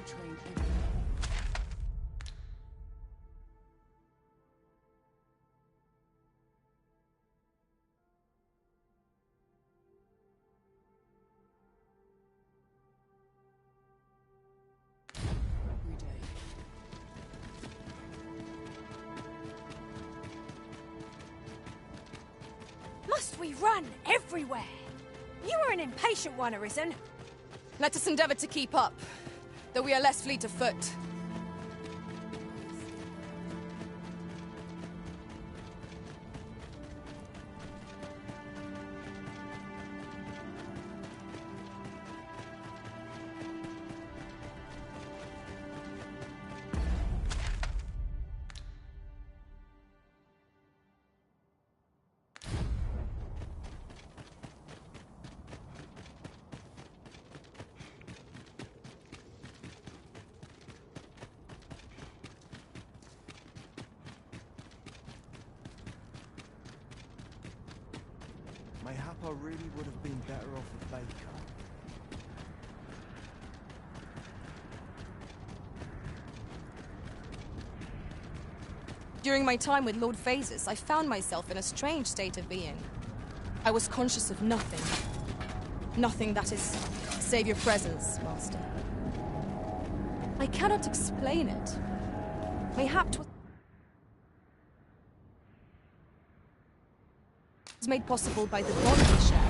train everywhere. Every day. Must we run everywhere? You are an impatient one, Arisen. Let us endeavor to keep up, though we are less fleet of foot. Mayhap I really would have been better off a baker. During my time with Lord Phases, I found myself in a strange state of being. I was conscious of nothing. Nothing, that is, save your presence, Master. I cannot explain it. Mayhap 'twas made possible by the bond we share.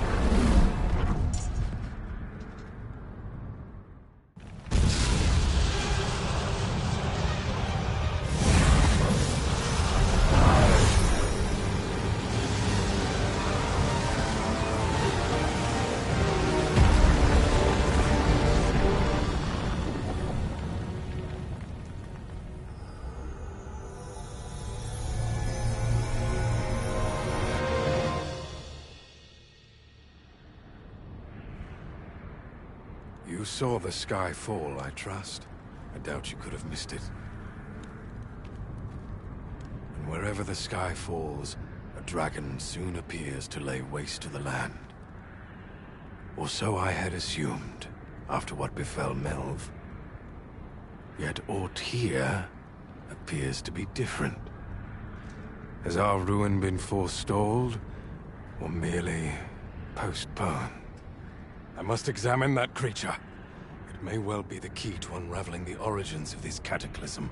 You saw the sky fall, I trust. I doubt you could have missed it. And wherever the sky falls, a dragon soon appears to lay waste to the land. Or so I had assumed, after what befell Melv. Yet aught here appears to be different. Has our ruin been forestalled, or merely postponed? I must examine that creature. It may well be the key to unraveling the origins of this cataclysm.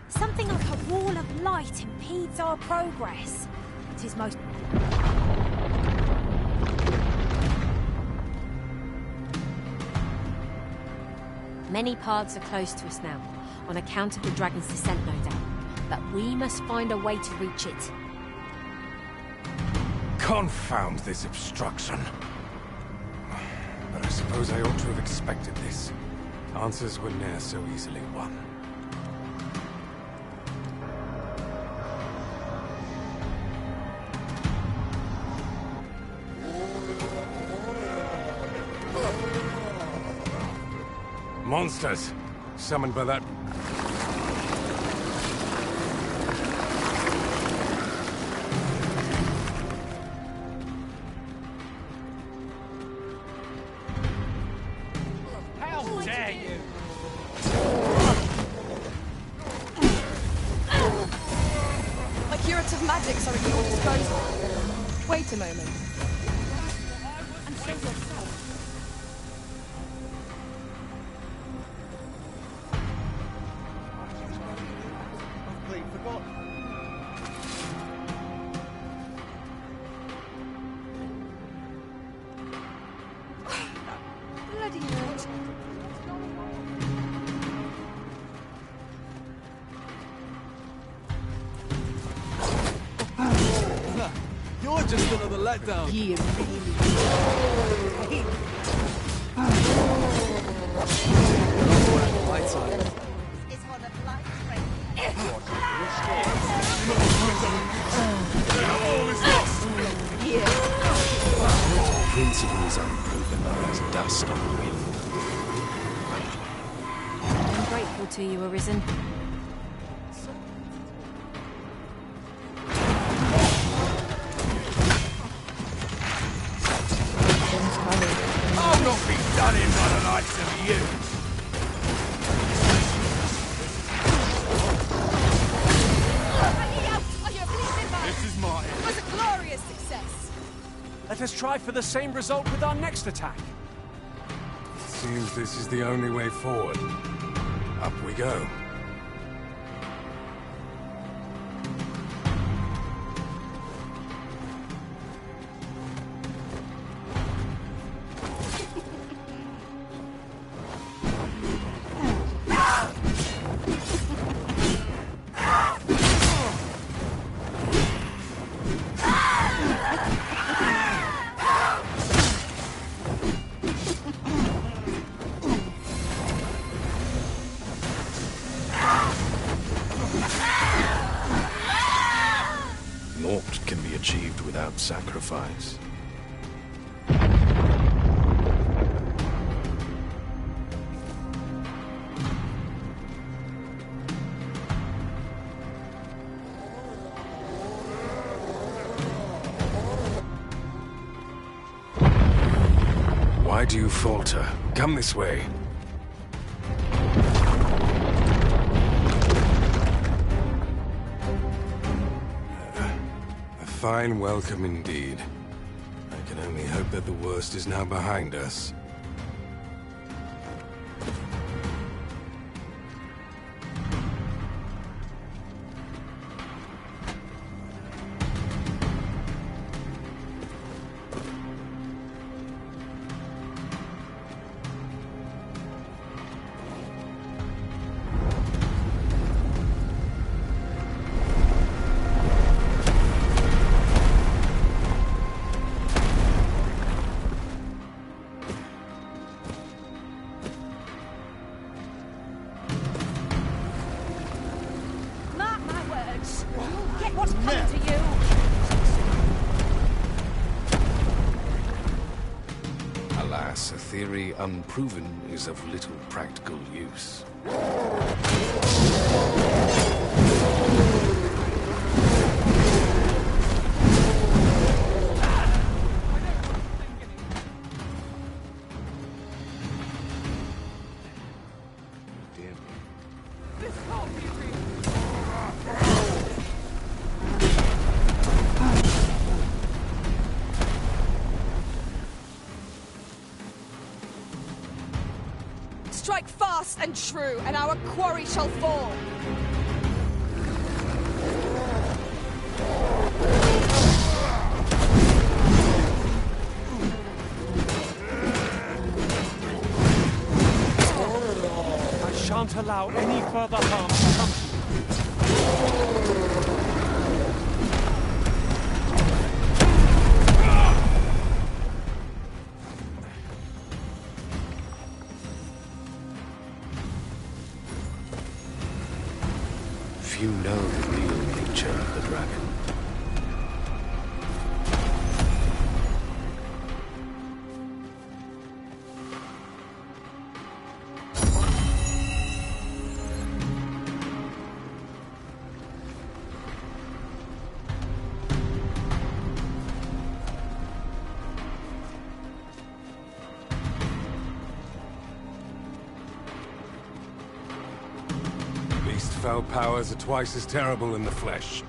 Something like a wall of light impedes our progress. It is most... Many paths are closed to us now, on account of the dragon's descent, no doubt. But we must find a way to reach it. Confound this obstruction! But I suppose I ought to have expected this. Answers were ne'er so easily won. Monsters! Summoned by that... How dare you! My curative magics are at your disposal. Wait a moment. And show yourself. I've forgotten. Bloody hell. You're just another letdown. Ye really... Light side. Principles unproven are as dust on the wind. I'm grateful to you, Arisen. I'll not be done in by the likes of you. Let us try for the same result with our next attack. Seems this is the only way forward. Up we go. Naught can be achieved without sacrifice. Why do you falter? Come this way. A fine welcome indeed. I can only hope that the worst is now behind us. Mark my words. You'll get what's coming to you. Alas, a theory unproven is of little practical use. Strike fast and true, and our quarry shall fall. I shan't allow any further harm to come to you. Few know the real nature of the dragon. Beast foul powers are twice as terrible in the flesh.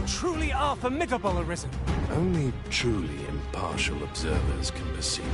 Truly are formidable arisen. Only truly impartial observers can perceive it.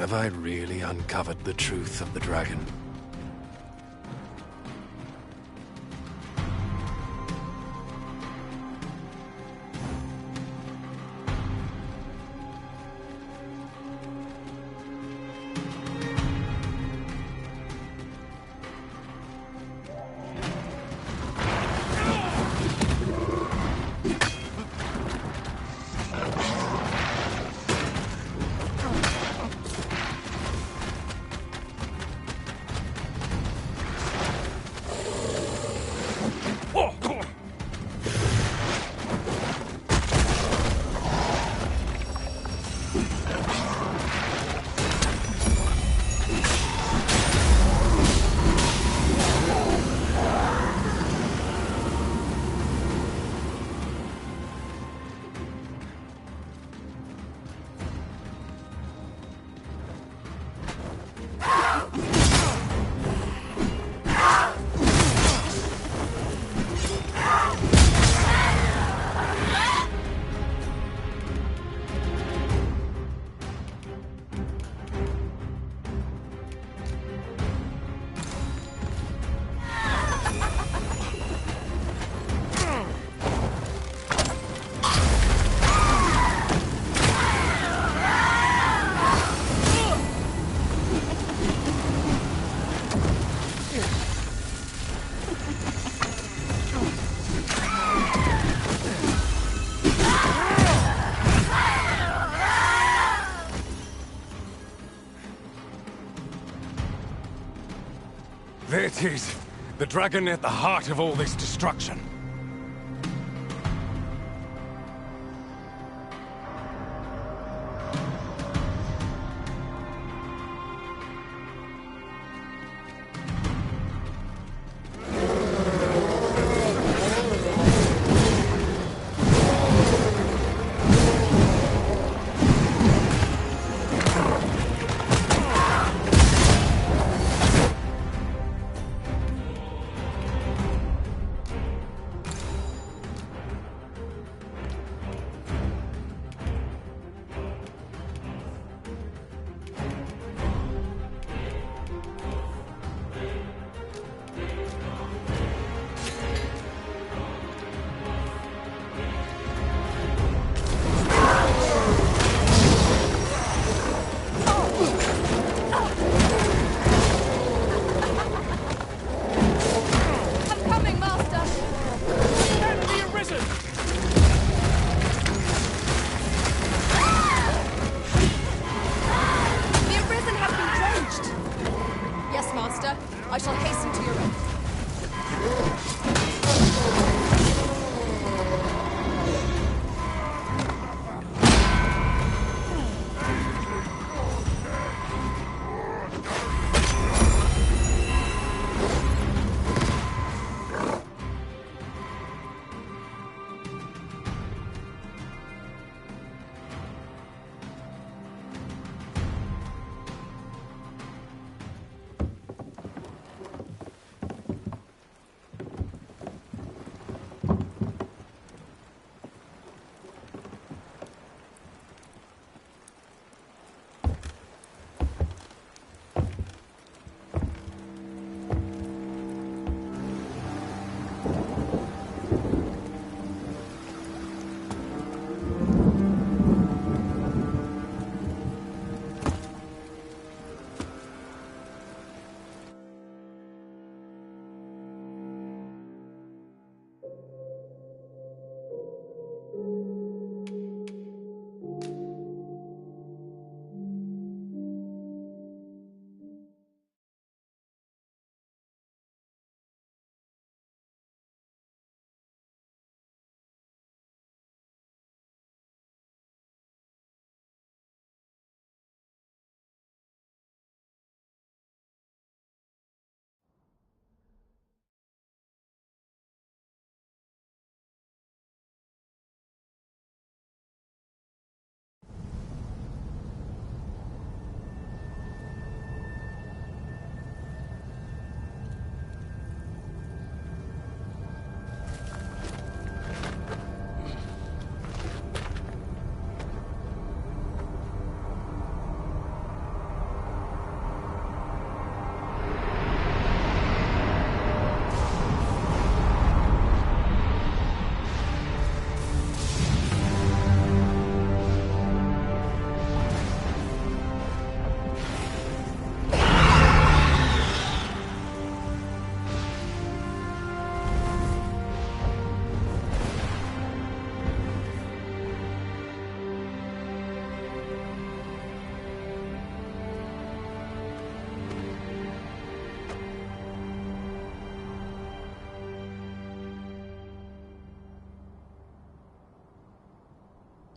Have I really uncovered the truth of the dragon? There it is. The dragon at the heart of all this destruction.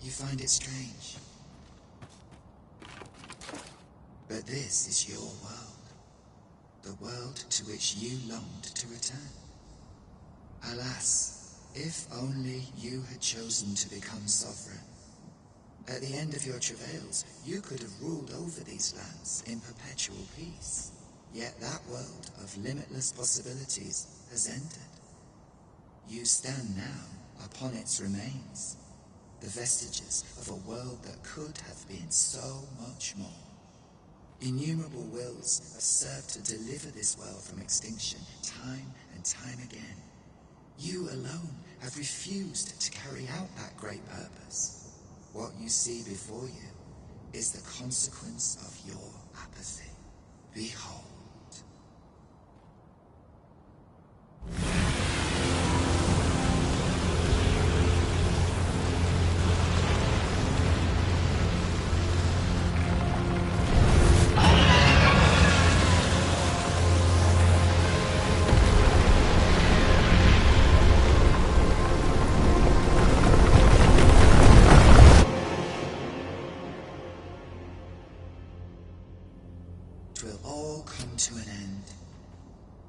You find it strange. But this is your world. The world to which you longed to return. Alas, if only you had chosen to become sovereign. At the end of your travails, you could have ruled over these lands in perpetual peace. Yet that world of limitless possibilities has ended. You stand now upon its remains, the vestiges of a world that could have been so much more. Innumerable wills have served to deliver this world from extinction time and time again. You alone have refused to carry out that great purpose. What you see before you is the consequence of your apathy. Behold.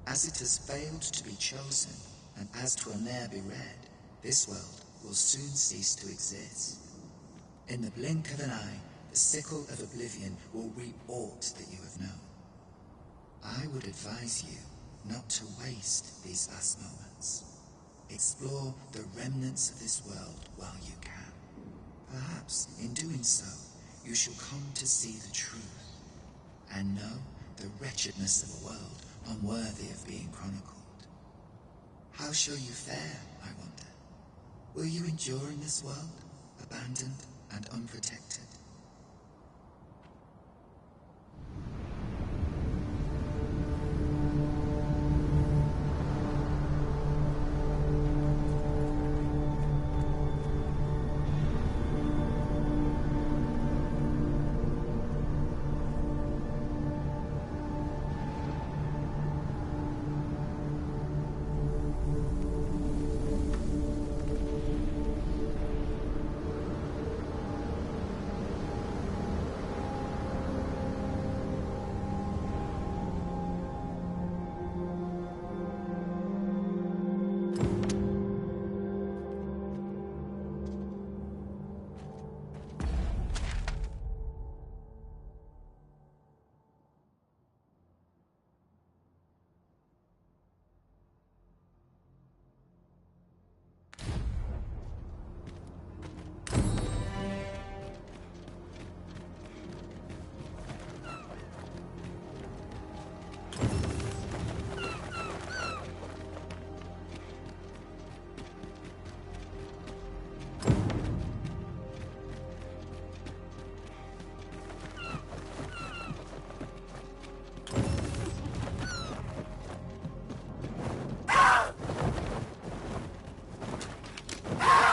As it has failed to be chosen, and as 'twill ne'er be read, this world will soon cease to exist. In the blink of an eye, the sickle of oblivion will reap aught that you have known. I would advise you not to waste these last moments. Explore the remnants of this world while you can. Perhaps, in doing so, you shall come to see the truth, and know the wretchedness of a world unworthy of being chronicled. How shall you fare, I wonder? Will you endure in this world, abandoned and unprotected?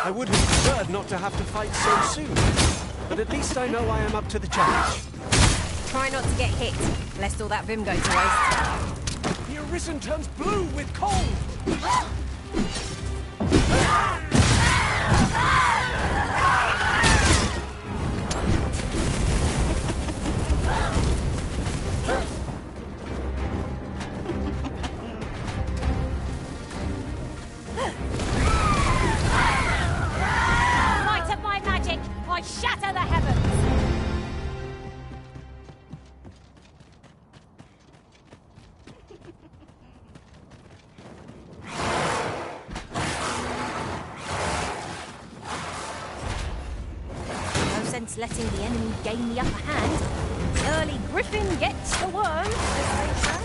I would have preferred not to have to fight so soon, but at least I know I am up to the challenge. Try not to get hit, lest all that vim go to waste. The Arisen turns blue with cold! Shatter the heavens! No sense letting the enemy gain the upper hand. Early griffin gets the worm, as they say.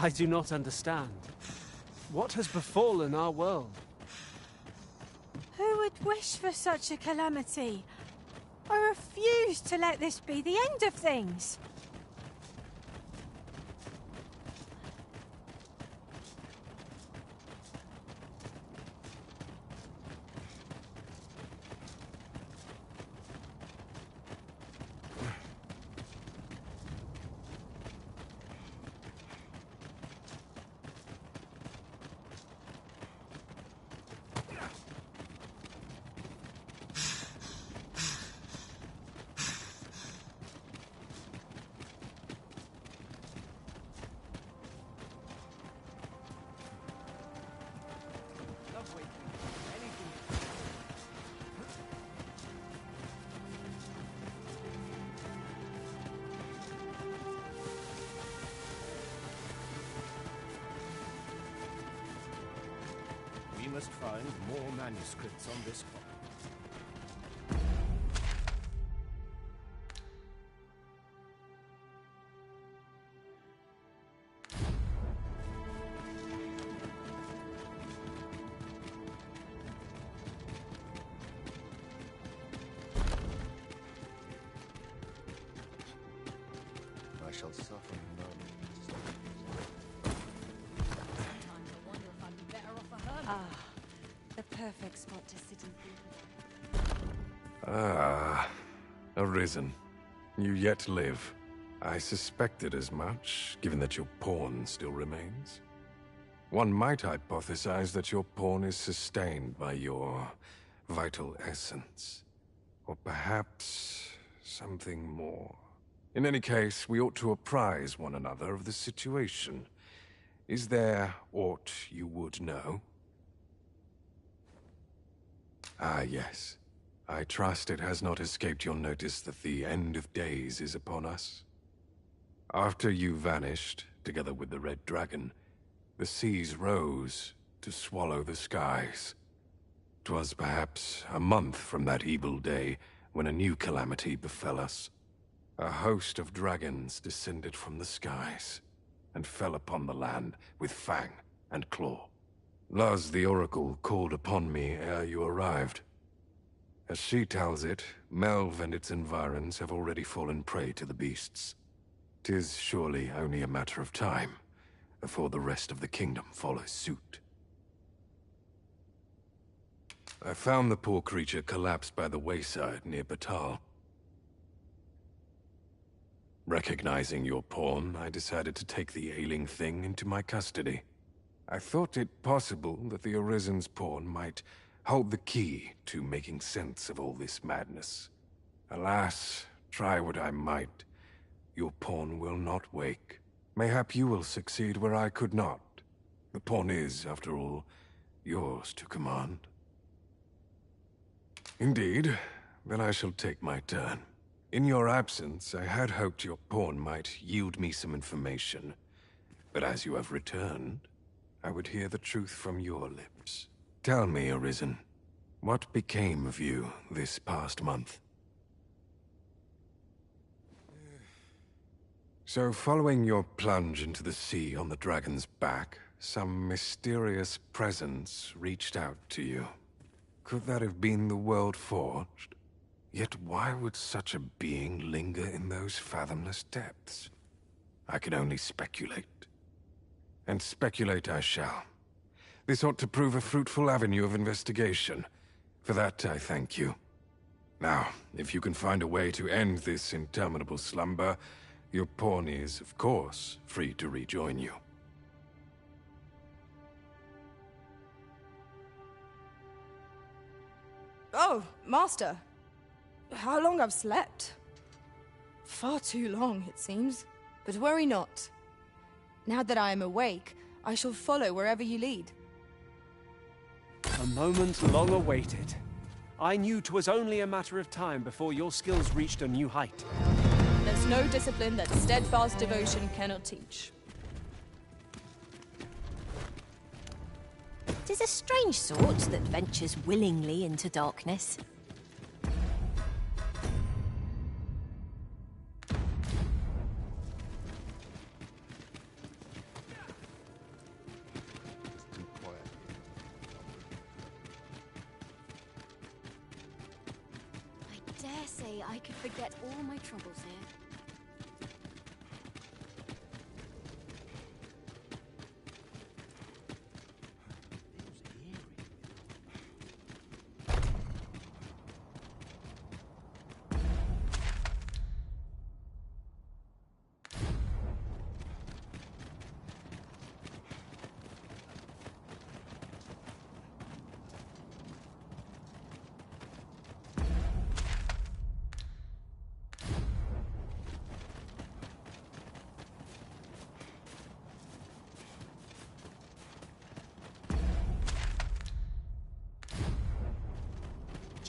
I do not understand. What has befallen our world? Who would wish for such a calamity? I refuse to let this be the end of things. We must find more manuscripts on this plot. I shall suffer none. The perfect spot to sit in. Ah, Arisen. You yet live. I suspected as much, given that your pawn still remains. One might hypothesize that your pawn is sustained by your vital essence. Or perhaps something more. In any case, we ought to apprise one another of the situation. Is there aught you would know? Ah, yes. I trust it has not escaped your notice that the end of days is upon us. After you vanished, together with the Red Dragon, the seas rose to swallow the skies. 'Twas perhaps a month from that evil day when a new calamity befell us. A host of dragons descended from the skies and fell upon the land with fang and claw. Luz the Oracle called upon me ere you arrived. As she tells it, Melv and its environs have already fallen prey to the beasts. 'Tis surely only a matter of time before the rest of the kingdom follows suit. I found the poor creature collapsed by the wayside near Batal. Recognizing your pawn, I decided to take the ailing thing into my custody. I thought it possible that the Arisen's pawn might hold the key to making sense of all this madness. Alas, try what I might, your pawn will not wake. Mayhap you will succeed where I could not. The pawn is, after all, yours to command. Indeed, then I shall take my turn. In your absence, I had hoped your pawn might yield me some information. But as you have returned, I would hear the truth from your lips. Tell me, Arisen, what became of you this past month? So, following your plunge into the sea on the dragon's back, some mysterious presence reached out to you. Could that have been the World Forged? Yet why would such a being linger in those fathomless depths? I can only speculate. And speculate I shall. This ought to prove a fruitful avenue of investigation. For that, I thank you. Now, if you can find a way to end this interminable slumber, your pawn is, of course, free to rejoin you. Oh, Master. How long I've slept? Far too long, it seems. But worry not. Now that I am awake, I shall follow wherever you lead. A moment long awaited. I knew 'twas only a matter of time before your skills reached a new height. There's no discipline that steadfast devotion cannot teach. 'Tis a strange sort that ventures willingly into darkness. dare say I could forget all my troubles here.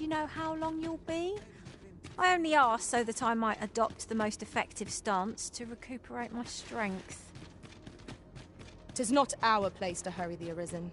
Do you know how long you'll be? I only asked so that I might adopt the most effective stance to recuperate my strength. 'Tis not our place to hurry the Arisen.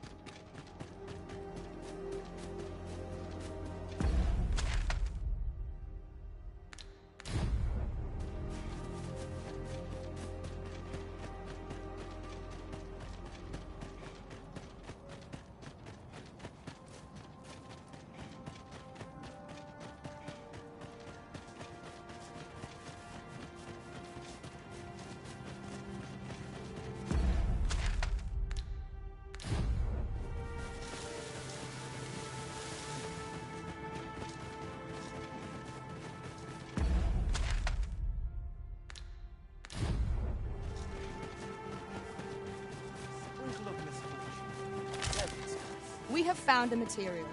We have found a material.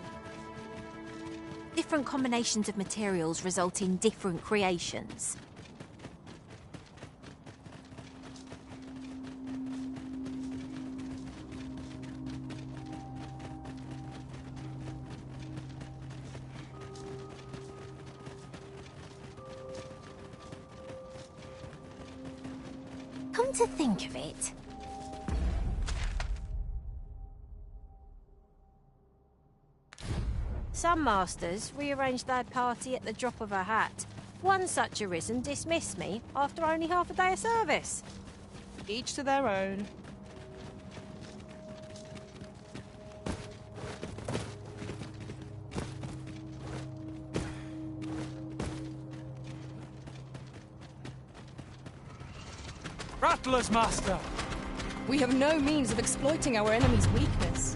Different combinations of materials result in different creations. Come to think of it, Some masters rearrange their party at the drop of a hat. One such Arisen dismissed me after only half a day of service. Each to their own. Rattlers, Master! We have no means of exploiting our enemy's weakness.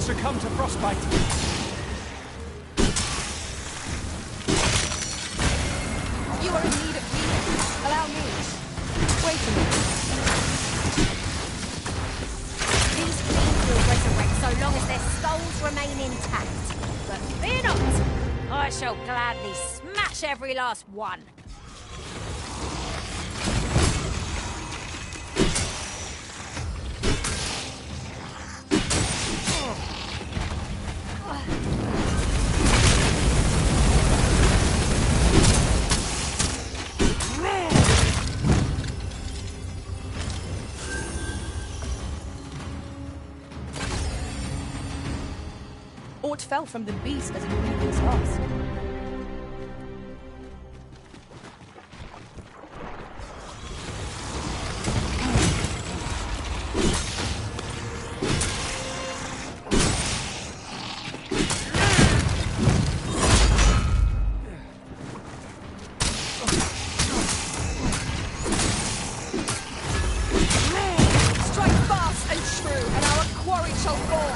Succumb to frostbite. You are in need of healing. Allow me. Wait a minute. these fiends will resurrect so long as their skulls remain intact. But fear not, I shall gladly smash every last one. Aught fell from the beast as it breathed its last. Strike fast and true, and our quarry shall fall.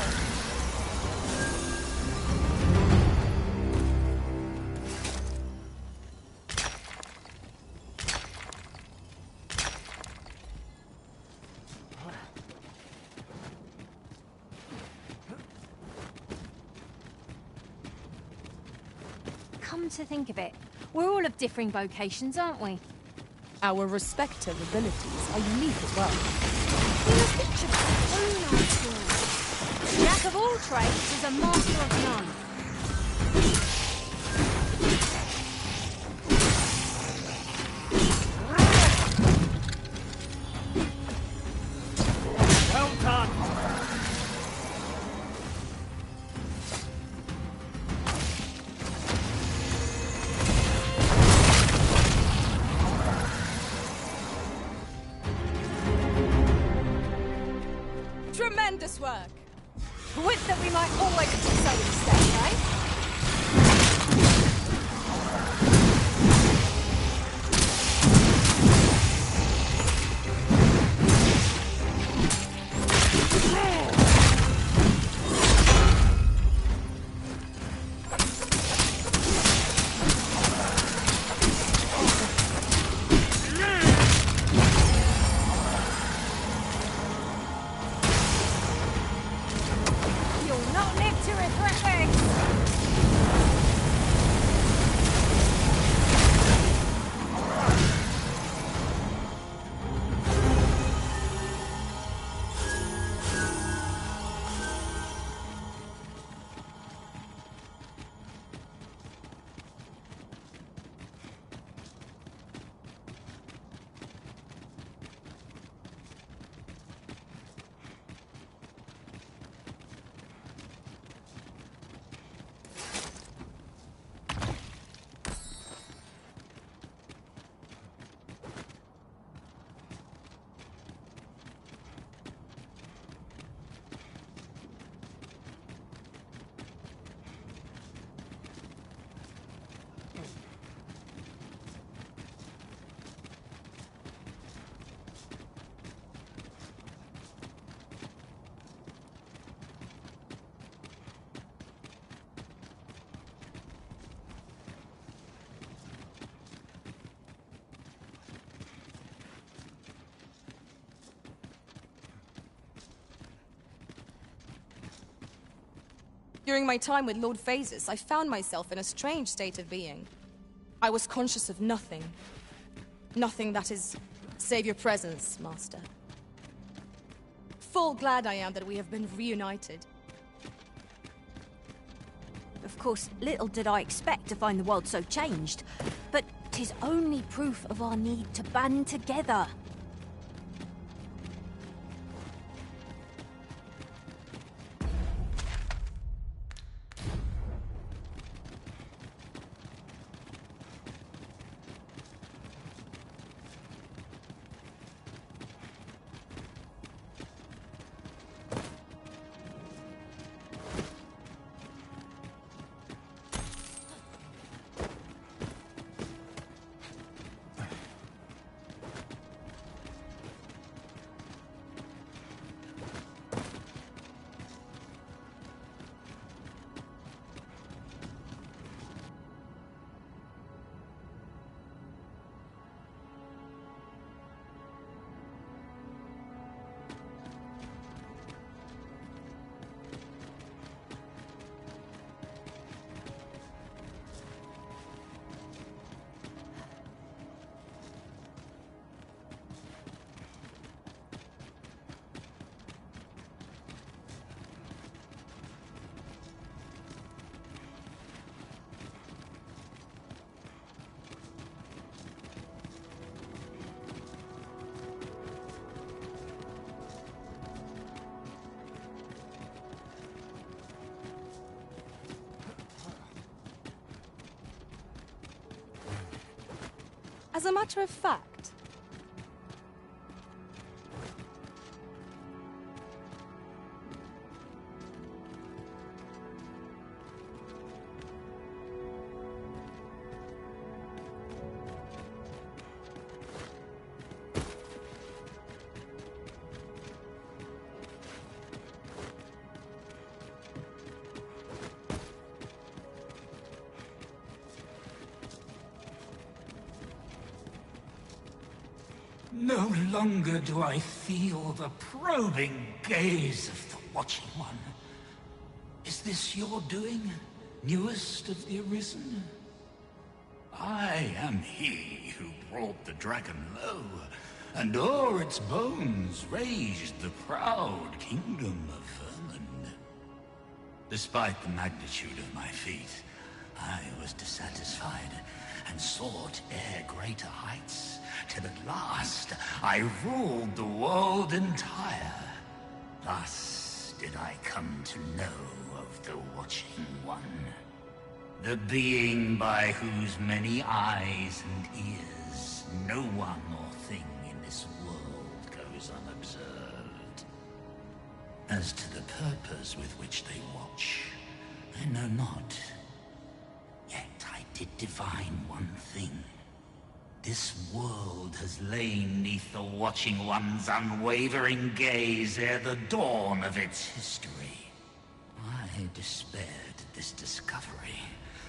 come to think of it, we're all of differing vocations, aren't we? Our respective abilities are unique as well. Look at your own ideas. A jack of all trades is a master of none. Well done! Tremendous work! Would that we might always do so instead, right? You'll not live to regret this! During my time with Lord Phases, I found myself in a strange state of being. I was conscious of nothing. Nothing that is save your presence, Master. Full glad I am that we have been reunited. Of course, little did I expect to find the world so changed, but 'tis only proof of our need to band together. As a matter of fact, no longer do I feel the probing gaze of the Watching One. Is this your doing, newest of the Arisen? I am he who brought the dragon low, and o'er its bones raised the proud kingdom of vermin. Despite the magnitude of my feat, I was dissatisfied, and sought e'er greater heights, till at last I ruled the world entire. Thus did I come to know of the Watching One, the being by whose many eyes and ears no one or thing in this world goes unobserved. As to the purpose with which they watch, I know not. Yet I did divine one thing. This world has lain neath the Watching One's unwavering gaze ere the dawn of its history. I despaired at this discovery,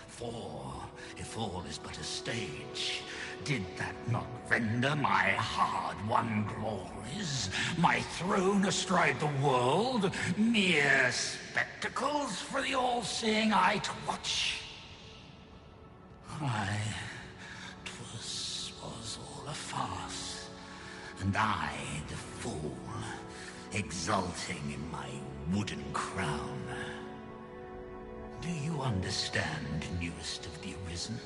for if all is but a stage, did that not render my hard-won glories, my throne astride the world, mere spectacles for the all-seeing eye to watch? Aye, 'twas all a farce, and I, the fool, exulting in my wooden crown. Do you understand, newest of the Arisen?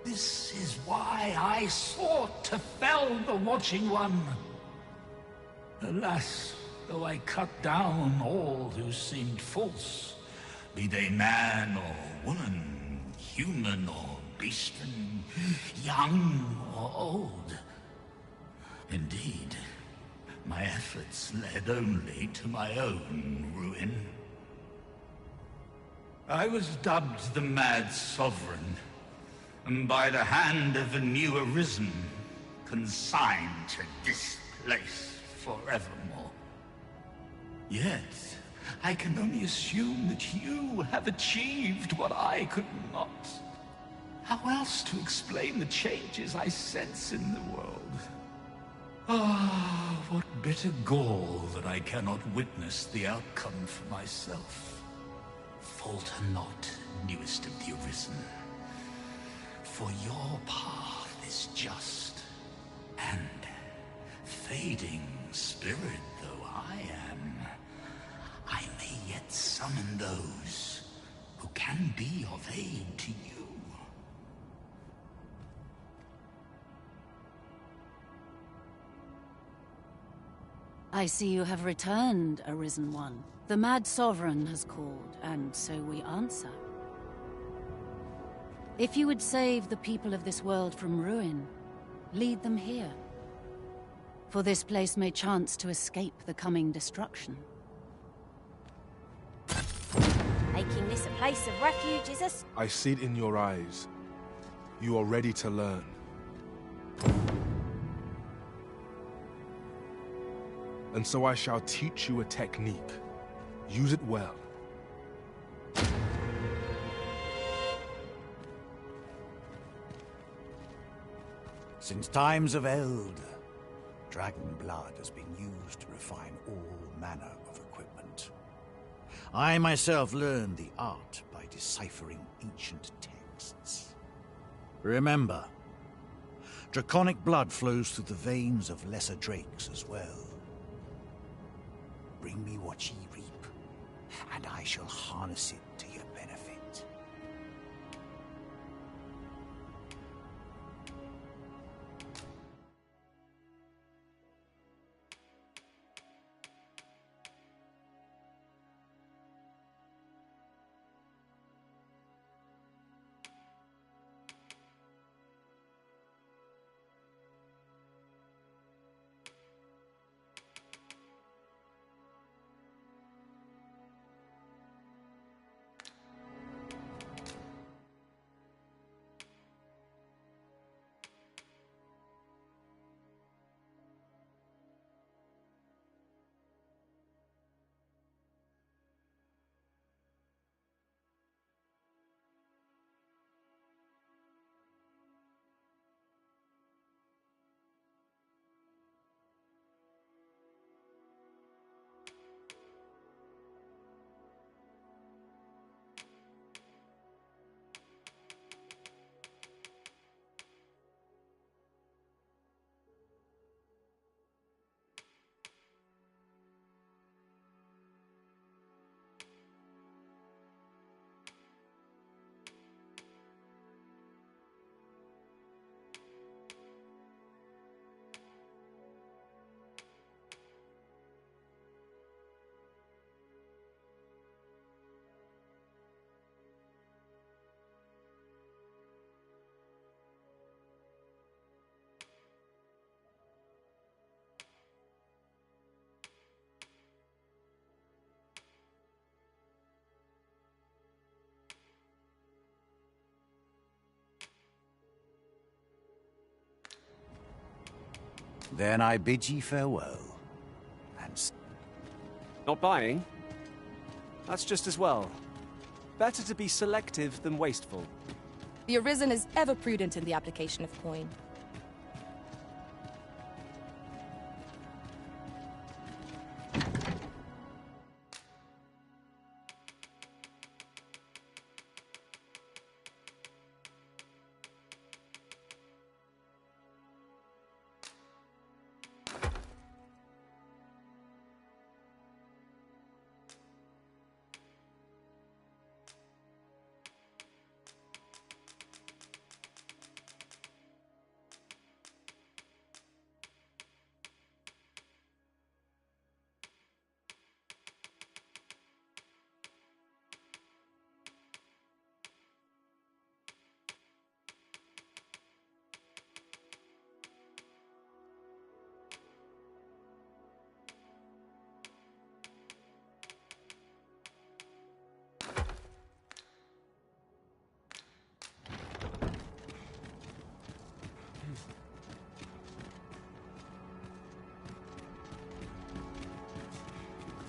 This is why I sought to fell the Watching One. Alas, though I cut down all who seemed false, be they man or woman, human or beastren, young or old. Indeed, my efforts led only to my own ruin. I was dubbed the Mad Sovereign, and by the hand of the new Arisen, consigned to this place forevermore. Yet, I can only assume that you have achieved what I could not. How else to explain the changes I sense in the world? Ah, what bitter gall that I cannot witness the outcome for myself. Falter not, newest of the Arisen, for your path is just, and fading spirit though I am, I may yet summon those who can be of aid to you. I see you have returned, Arisen One. The Mad Sovereign has called, and so we answer. If you would save the people of this world from ruin, lead them here. For this place may chance to escape the coming destruction. Making this a place of refuge is a... I see it in your eyes. You are ready to learn. And so I shall teach you a technique. Use it well. Since times of eld, dragon blood has been used to refine all manner of equipment. I myself learned the art by deciphering ancient texts. Remember, draconic blood flows through the veins of lesser drakes as well. Bring me what ye reap, and I shall harness it to your benefit. Then I bid ye farewell, and Not buying? That's just as well. Better to be selective than wasteful. The Arisen is ever prudent in the application of coin.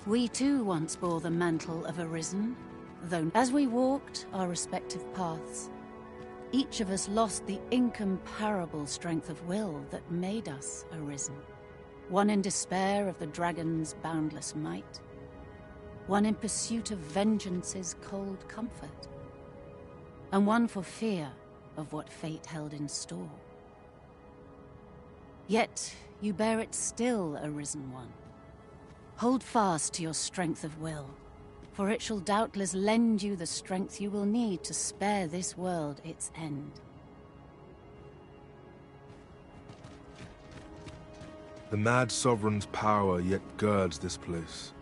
We too once bore the mantle of Arisen, though as we walked our respective paths, each of us lost the incomparable strength of will that made us Arisen. One in despair of the dragon's boundless might, one in pursuit of vengeance's cold comfort, and one for fear of what fate held in store. Yet you bear it still, Arisen One. Hold fast to your strength of will, for it shall doubtless lend you the strength you will need to spare this world its end. The Mad Sovereign's power yet girds this place.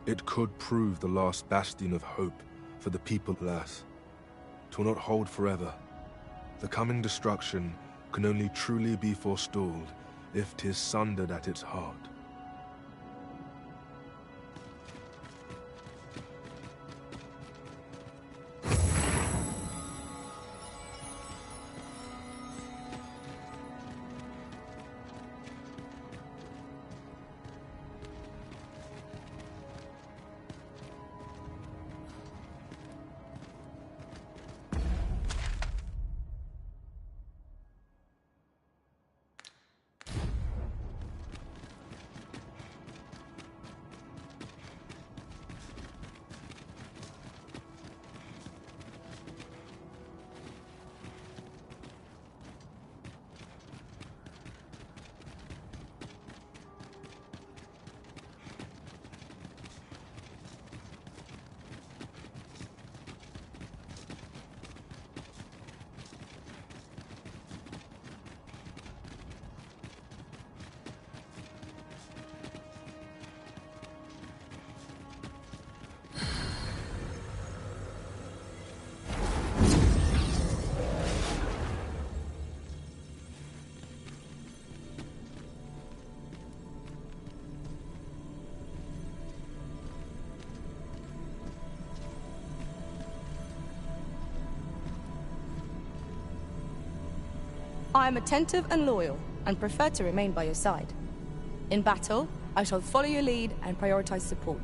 It could prove the last bastion of hope for the people, alas. 'Twill not hold forever. The coming destruction can only truly be forestalled if 'tis sundered at its heart. I am attentive and loyal, and prefer to remain by your side. In battle, I shall follow your lead and prioritize support.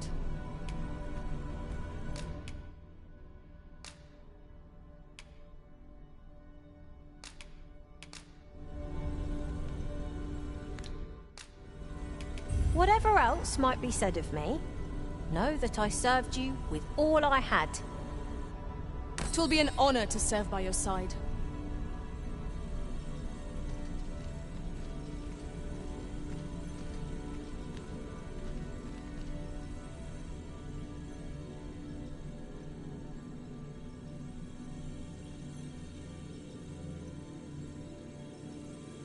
Whatever else might be said of me, know that I served you with all I had. 'Twill be an honor to serve by your side.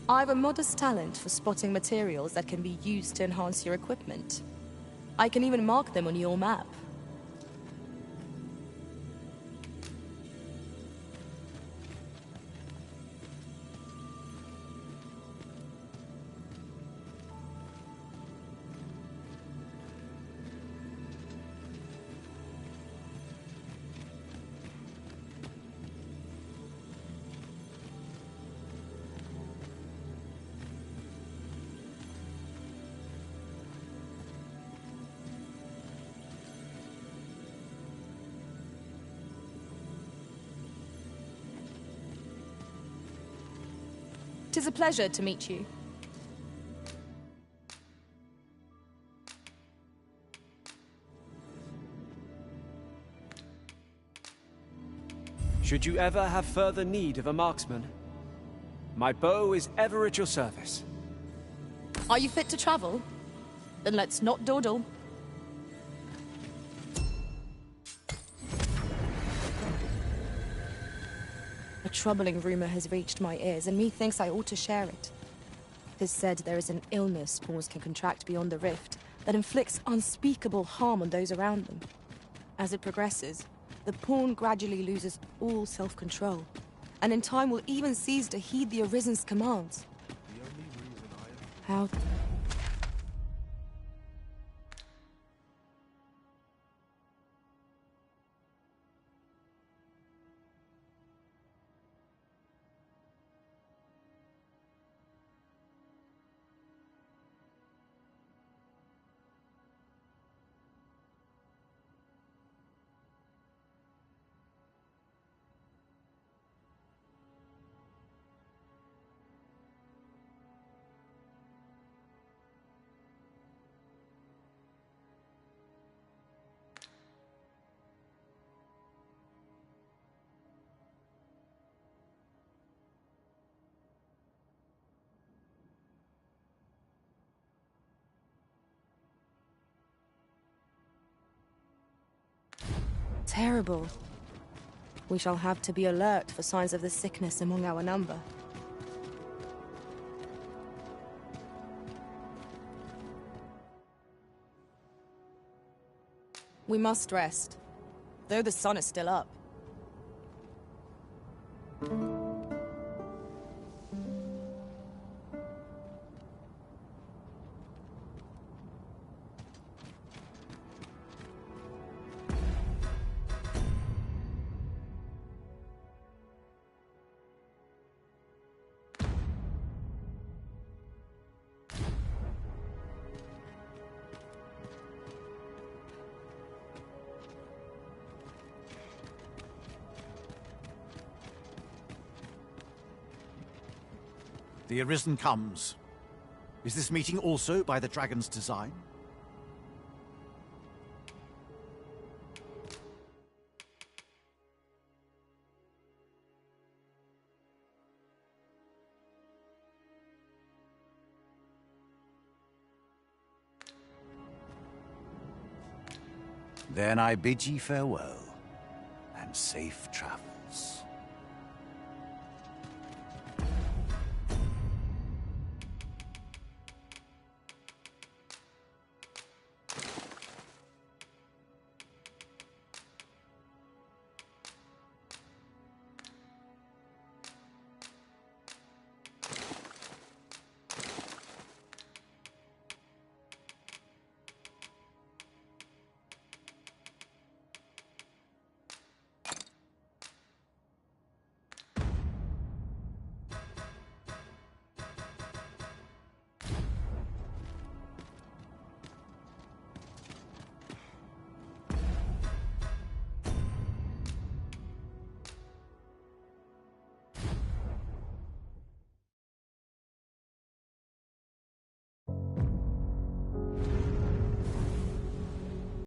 I have a modest talent for spotting materials that can be used to enhance your equipment. I can even mark them on your map. 'Tis a pleasure to meet you. Should you ever have further need of a marksman, my bow is ever at your service. Are you fit to travel? Then let's not dawdle. A troubling rumor has reached my ears, and methinks I ought to share it. 'Tis said there is an illness pawns can contract beyond the rift that inflicts unspeakable harm on those around them. As it progresses, the pawn gradually loses all self-control, and in time will even cease to heed the Arisen's commands. How... terrible. We shall have to be alert for signs of the sickness among our number. We must rest, though the sun is still up. The Arisen comes. Is this meeting also by the dragon's design? Then I bid ye farewell, and safe travels.